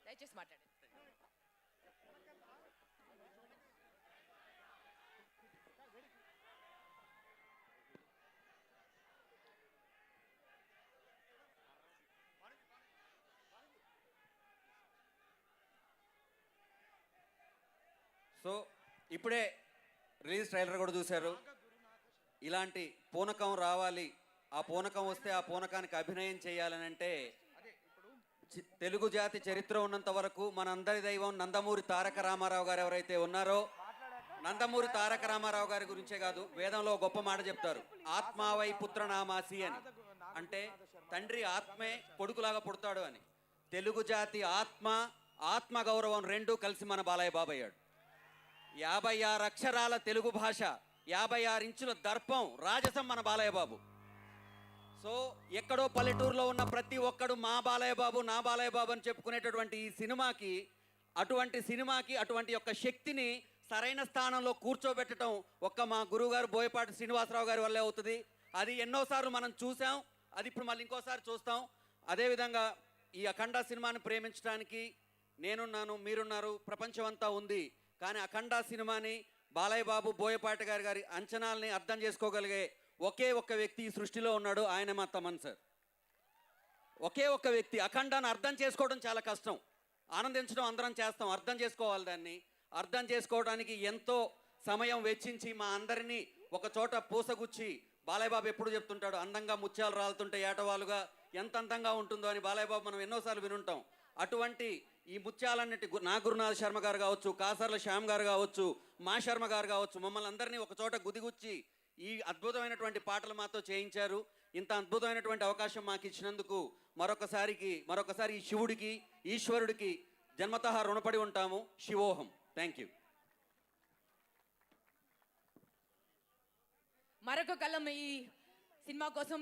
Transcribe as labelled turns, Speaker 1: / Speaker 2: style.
Speaker 1: దయచేసి మాట్లాడండి.
Speaker 2: సో ఇప్పుడే రిలీజ్ ట్రైలర్ కూడా చూశారు. ఇలాంటి పూనకం రావాలి, ఆ పూనకం వస్తే ఆ పూనకానికి అభినయం చేయాలని అంటే తెలుగు జాతి చరిత్ర ఉన్నంత వరకు మనందరి దైవం నందమూరి తారక రామారావు గారు ఎవరైతే ఉన్నారో, నందమూరి తారక రామారావు గారి గురించే కాదు, వేదంలో గొప్ప మాట చెప్తారు, ఆత్మావై పుత్రనామాసి అని. అంటే తండ్రి ఆత్మే కొడుకులాగా పుడతాడు అని. తెలుగు జాతి ఆత్మ గౌరవం రెండూ కలిసి మన బాలయ్య బాబు అయ్యాడు. 56 అక్షరాల తెలుగు భాష, 56 ఇంచుల దర్పం, రాజసం మన బాలయ్య బాబు. సో ఎక్కడో పల్లెటూరులో ఉన్న ప్రతి ఒక్కడు మా బాలయ్య బాబు, నా బాలయ్య బాబు అని చెప్పుకునేటటువంటి ఈ సినిమాకి, అటువంటి యొక్క శక్తిని సరైన స్థానంలో కూర్చోబెట్టడం ఒక్క మా గురువుగారు బోయపాటి శ్రీనివాసరావు గారి వల్లే అవుతుంది. అది ఎన్నోసార్లు మనం చూసాం, అది ఇప్పుడు మళ్ళీ ఇంకోసారి చూస్తాం. అదేవిధంగా ఈ అఖండ సినిమాని ప్రేమించడానికి నేనున్నాను, మీరున్నారు, ప్రపంచం అంతా ఉంది. కానీ అఖండ సినిమాని బాలయ్య బాబు, బోయపాటి గారి అంచనాల్ని అర్థం చేసుకోగలిగే ఒకే ఒక్క వ్యక్తి ఈ సృష్టిలో ఉన్నాడు, ఆయన మా తమన్ సార్. ఒకే ఒక్క వ్యక్తి. అఖండాన్ని అర్థం చేసుకోవడం చాలా కష్టం, ఆనందించడం అందరం చేస్తాం, అర్థం చేసుకోవాలి. దాన్ని అర్థం చేసుకోవడానికి ఎంతో సమయం వెచ్చించి మా అందరినీ ఒక చోట పూసగుచ్చి, బాలయ్య బాబు ఎప్పుడు చెప్తుంటాడు, అందంగా ముత్యాలు రాలుతుంటే ఏటవాలుగా ఎంత అందంగా ఉంటుందో అని బాలయ్య బాబు మనం ఎన్నోసార్లు వినుంటాం. అటువంటి ఈ ముత్యాలన్నిటి నా గురునాథ్ శర్మ గారు కావచ్చు, కాసర్ల శ్యామ్ గారు కావచ్చు, మా శర్మ గారు కావచ్చు, మమ్మల్ని అందరినీ ఒక చోట గుదిగుచ్చి ఈ అద్భుతమైనటువంటి పాటలు మాతో చేయించారు. ఇంత అద్భుతమైనటువంటి అవకాశం మాకు ఇచ్చినందుకు మరొకసారి ఈ శివుడికి, ఈశ్వరుడికి జన్మతః రుణపడి ఉంటాము. శివోహం. Thank you.
Speaker 1: మరొక కలం ఈ సినిమా కోసం